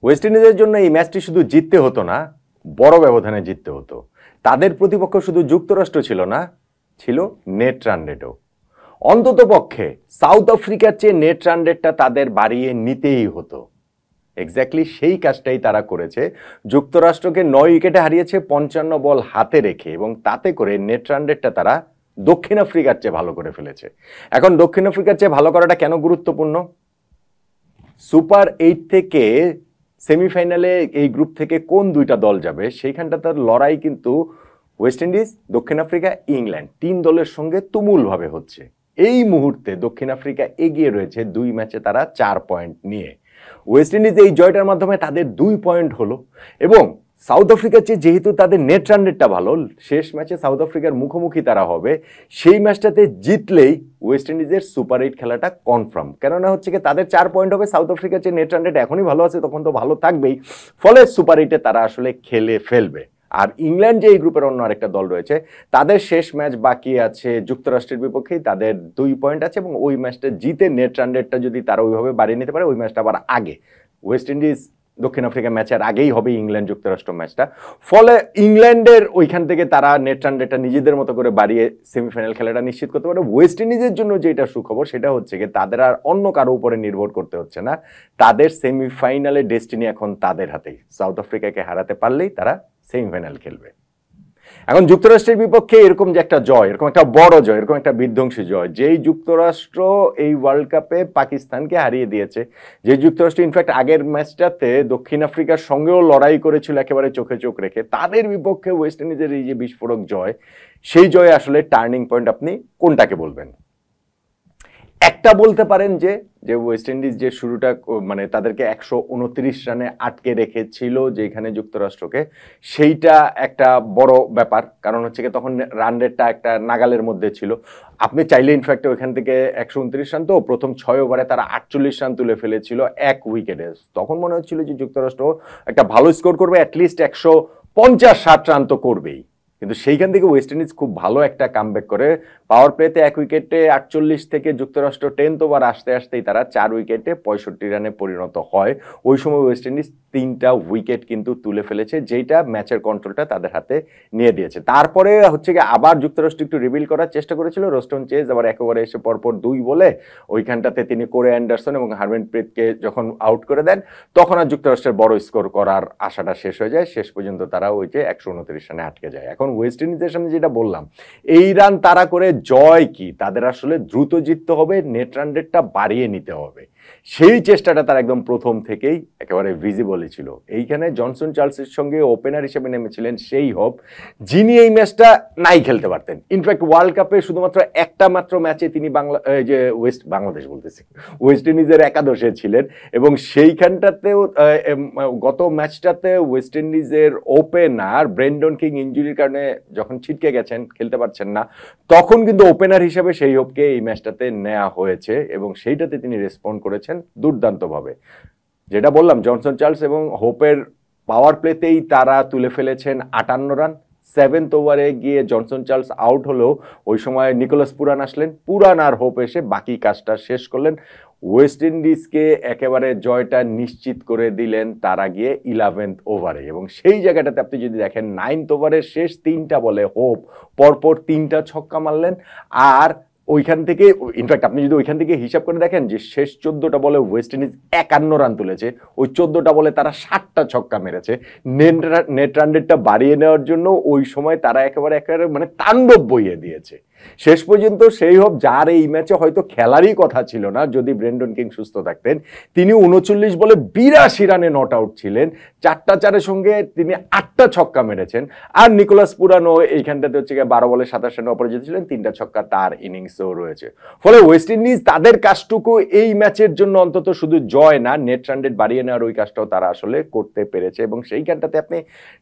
West ইন্ডিজের জন্য এই ম্যাচটি শুধু জিততে হতো না, বড় ব্যবধানে জিততে হতো। তাদের প্রতিপক্ষ শুধু যুক্তরাষ্ট্র ছিল না, ছিল নেট রান রেটও। অন্তত পক্ষে সাউথ আফ্রিকার চেয়ে নেট রান রেটটা তাদের বাড়িয়ে নিতেই হতো। এক্স্যাক্টলি সেই কাজটাই তারা করেছে। যুক্তরাষ্ট্রকে 9 উইকেটে হারিয়েছে 55 বল হাতে রেখে, এবং তাতে করে নেট রান রেটটা তারা দক্ষিণ আফ্রিকার চেয়ে ভালো করে ফেলেছে। এখন দক্ষিণ আফ্রিকার চেয়ে ভালো করাটা কেন গুরুত্বপূর্ণ? সুপার 8 থেকে সেমিফাইনালে এই গ্রুপ থেকে কোন দুইটা দল যাবে সেইখানটা তার লড়াই কিন্তু ওয়েস্ট ইন্ডিজ, দক্ষিণ আফ্রিকা, ইংল্যান্ড 3 দলের সঙ্গে তুমুলভাবে হচ্ছে। এই মুহূর্তে দক্ষিণ আফ্রিকা এগিয়ে রয়েছে 2 ম্যাচে তারা 4 পয়েন্ট নিয়ে। ওয়েস্ট ইন্ডিজ এই জয়টার মাধ্যমে তাদের 2 পয়েন্ট হলো, এবং সাউথ আফ্রিকার চেয়ে যেহেতু তাদের নেট রান রেটটা ভালো, শেষ ম্যাচে সাউথ আফ্রিকার মুখোমুখি তারা হবে। সেই ম্যাচটাতে জিতলেই ওয়েস্ট ইন্ডিজের সুপার 8 খেলাটা কনফার্ম। কেননা হচ্ছে কি তাদের 4 পয়েন্ট হবে, সাউথ আফ্রিকার চেয়ে নেট রান রেট এখনই ভালো আছে, তখন তো ভালো থাকবেই, ফলে সুপার 8-এ তারা আসলে খেলে ফেলবে। আর ইংল্যান্ড যে এই গ্রুপের অন্য আরেকটা দল রয়েছে, তাদের শেষ ম্যাচ বাকি আছে যুক্তরাষ্ট্রের বিপক্ষেই, তাদের 2 পয়েন্ট আছে, এবং ওই ম্যাচটা জিতে নেট রান রেটটা যদি তারা ওইভাবে বাড়িয়ে নিতে পারে, ওই ম্যাচটা আবার আগে ওয়েস্ট ইন্ডিজ দক্ষিণ আফ্রিকা ম্যাচের আগেই হবে ইংল্যান্ড যুক্তরাষ্ট্র ম্যাচটা। ফলে ইংল্যান্ডের ওইখান থেকে তারা নেট রান রেটটা নিজেদের মতো করে বাড়িয়ে সেমিফাইনাল খেলাটা নিশ্চিত করতে পারে। ওয়েস্ট ইন্ডিজের জন্য যেটা সুখবর সেটা হচ্ছে কি তাদের আর অন্য কারো উপরে নির্ভর করতে হচ্ছে না, তাদের সেমিফাইনালে ডেস্টিনি এখন তাদের হাতেই। সাউথ আফ্রিকাকে হারাতে পারলেই তারা সেমিফাইনাল খেলবে। এখন যুক্তরাষ্ট্রের বিপক্ষে এরকম যে একটা জয়, এরকম একটা বড় জয়, এরকম একটা বিধ্বংসী জয়, যেই যুক্তরাষ্ট্র এই ওয়ার্ল্ড কাপে পাকিস্তানকে হারিয়ে দিয়েছে, যে যুক্তরাষ্ট্র ইনফ্যাক্ট আগের ম্যাচটাতে দক্ষিণ আফ্রিকার সঙ্গেও লড়াই করেছিল একেবারে চোখে চোখ রেখে, তাদের বিপক্ষে ওয়েস্ট ইন্ডিজের এই যে বিস্ফোরক জয়, সেই জয়ে আসলে টার্নিং পয়েন্ট আপনি কোনটাকে বলবেন? একটা বলতে পারেন যে ওয়েস্ট ইন্ডিজ যে শুরুটা মানে তাদেরকে 129 রানে আটকে রেখেছিল যেখানে যুক্তরাষ্ট্রকে, সেইটা একটা বড় ব্যাপার। কারণ হচ্ছে কি তখন রান রেটটা একটা নাগালের মধ্যে ছিল। আপনি চাইলে ইনফ্যাক্ট ওইখান থেকে 129 রান, তো প্রথম 6 ওভারে তারা 48 রান তুলে ফেলেছিল 1 উইকেটে। তখন মনে হচ্ছিল যে যুক্তরাষ্ট্র একটা ভালো স্কোর করবে, অ্যাটলিস্ট 150-60 রান তো করবেই। কিন্তু সেইখান থেকে ওয়েস্ট ইন্ডিজ খুব ভালো একটা কামব্যাক করে পাওয়ার প্লেতে 1 উইকেটে 48 থেকে যুক্তরাষ্ট্র 10th ওভার আসতে আসতেই তারা 4 উইকেটে 65 রানে পরিণত হয়। ওই সময় ওয়েস্ট ইন্ডিজ 3টা উইকেট কিন্তু তুলে ফেলেছে, যেটা ম্যাচের কন্ট্রোলটা তাদের হাতে নিয়ে দিয়েছে। তারপরে হচ্ছে কি আবার যুক্তরাষ্ট্র একটু রিবিল্ড করার চেষ্টা করেছিল। রোস্টন চেজ আবার 1 ওভারে এসে পরপর 2 বলে ওইখানটাতে তিনি কোরে অ্যান্ডারসন এবং হারম্যানপ্রীতকে যখন আউট করে দেন, তখন আর যুক্তরাষ্ট্রের বড় স্কোর করার আশাটা শেষ হয়ে যায়। শেষ পর্যন্ত তারা ওই যে 129 রানে আটকে যায়। এখন ওয়েস্ট ইন্ডিজের সামনে যেটা বললাম, এই রান তারা করে জয় কি, তাদের আসলে দ্রুত জিততে হবে, নেট রান রেটটা বাড়িয়ে নিতে হবে। সেই চেষ্টাটা তার একদম প্রথম থেকেই একেবারে ভিজিবলই ছিল। এইখানে জনসন চার্লসের সঙ্গে ওপেনার হিসেবে নেমেছিলেন সেই হোপ, যিনি এই ম্যাচটা নাই খেলতে পারতেন। ইনফ্যাক্ট ওয়ার্ল্ড কাপে শুধুমাত্র একটা মাত্র ম্যাচে তিনি ওয়েস্ট ইন্ডিজের একাদশে ছিলেন, এবং সেইখানটাতেও গত ম্যাচটাতে ওয়েস্ট ইন্ডিজের ওপেনার ব্রেন্ডন কিং ইনজুরির কারণে যখন ছিটকে গেছেন, খেলতে পারছেন না, তখন কিন্তু ওপেনার হিসেবে সেই হোপকে এই ম্যাচটাতে নেওয়া হয়েছে, এবং সেইটাতে তিনি রেসপন্ড করেছেন দুর্দান্তভাবে। যেটা বললাম, জনসন চার্লস এবং হোপের পাওয়ার প্লেতেই তারা তুলে ফেলেছেন 58 রান। 7th ওভারে গিয়ে জনসন চার্লস আউট হলেও ওই সময় নিকোলাস পুরান আসলেন, পুরান আর হোপ এসে বাকি কাজটা শেষ করলেন। ওয়েস্ট ইন্ডিজকে একেবারে জয়টা নিশ্চিত করে দিলেন তারা গিয়ে 11th ওভারে। এবং সেই জায়গাটাতে আপনি যদি দেখেন 9th ওভারের শেষ 3টা বলে হোপ পরপর 3টা ছক্কা মারলেন, আর ওইখান থেকে ইনফ্যাক্ট আপনি যদি ওইখান থেকে হিসাব করে দেখেন যে শেষ 14টা বলে ওয়েস্ট ইন্ডিজ 51 রান তুলেছে, ওই 14টা বলে তারা 60টা ছক্কা মেরেছে। নেট রান রেটটা বাড়িয়ে নেওয়ার জন্য ওই সময় তারা একেবারে মানে তাণ্ডব বইয়ে দিয়েছে। শেষ পর্যন্ত সেই হোপ, যার এই ম্যাচে হয়তো খেলারই কথা ছিল না যদি ব্রেন্ডন কিং সুস্থ থাকতেন, তিনি 39 বলে 82 রানে নট আউট ছিলেন। 4টা 4-এর সঙ্গে তিনি 8টা ছক্কা মেরেছেন। আর নিকোলাস পুরানো এইখানটাতে হচ্ছে 12 বলে 27 রানে অপরাজিত ছিলেন, 3টা ছক্কা তার ইনিংসেও রয়েছে। ফলে ওয়েস্ট ইন্ডিজ তাদের কাজটুকু এই ম্যাচের জন্য অন্তত শুধু জয় না, নেট রান রেট বাড়িয়ে নেওয়ার ওই কাজটাও তারা আসলে করতে পেরেছে। এবং সেইখানটাতে আপনি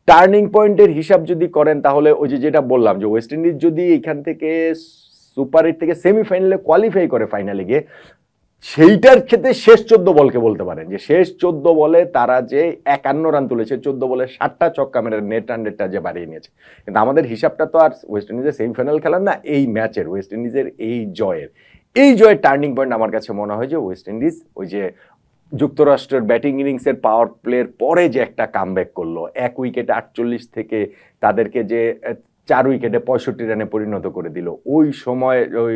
টার্নিং পয়েন্টের হিসাব যদি করেন, তাহলে ওই যেটা বললাম যে ওয়েস্ট ইন্ডিজ যদি এখান থেকে সুপার 8 থেকে সেমিফাইনালে কোয়ালিফাই করে ফাইনালে গিয়ে, সেইটার ক্ষেত্রে শেষ 14 বলকে বলতে পারেন যে শেষ 14 বলে তারা যে 51 রান তুলেছে, 14 বলে 60টা ছক্কা মেরে নেট রান রেটটা যে বাড়িয়ে নিয়েছে। কিন্তু আমাদের হিসাবটা তো আর ওয়েস্ট ইন্ডিজের সেমিফাইনাল খেলার না, এই ম্যাচের ওয়েস্ট ইন্ডিজের এই জয়ের টার্নিং পয়েন্ট আমার কাছে মনে হয় যে ওয়েস্ট ইন্ডিজ ওই যে যুক্তরাষ্ট্রের ব্যাটিং ইনিংসের পাওয়ার প্লের পরে যে একটা কামব্যাক করলো, 1 উইকেটে 48 থেকে তাদেরকে যে 4 উইকেটে 65 রানে পরিণত করে দিল, ওই সময় ওই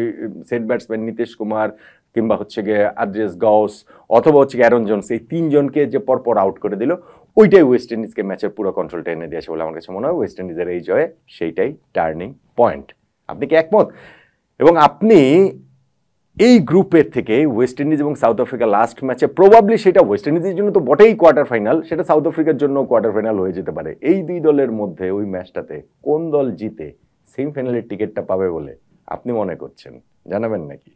সেট ব্যাটসম্যান নীতিশ কুমার কিংবা হচ্ছে গিয়ে আদ্রিয়াস গস অথবা হচ্ছে অ্যারন জোন্স, এই তিনজনকে যে পরপর আউট করে দিল, ওইটাই ওয়েস্ট ইন্ডিজকে ম্যাচের পুরো কন্ট্রোলটা এনে দিয়েছে বলে আমার কাছে মনে হয়। ওয়েস্ট ইন্ডিজের এই জয়ে সেইটাই টার্নিং পয়েন্ট। আপনি কি একমত? এবং আপনি এই গ্রুপের থেকে ওয়েস্ট ইন্ডিজ এবং সাউথ আফ্রিকা লাস্ট ম্যাচে প্রবাবলি, সেটা ওয়েস্ট ইন্ডিজের জন্য তো বটেই কোয়ার্টার ফাইনাল, সেটা সাউথ আফ্রিকার জন্য কোয়ার্টার ফাইনাল হয়ে যেতে পারে। এই দুই দলের মধ্যে ওই ম্যাচটাতে কোন দল জিতে সেমিফাইনালের টিকিটটা পাবে বলে আপনি মনে করছেন? জানাবেন নাকি?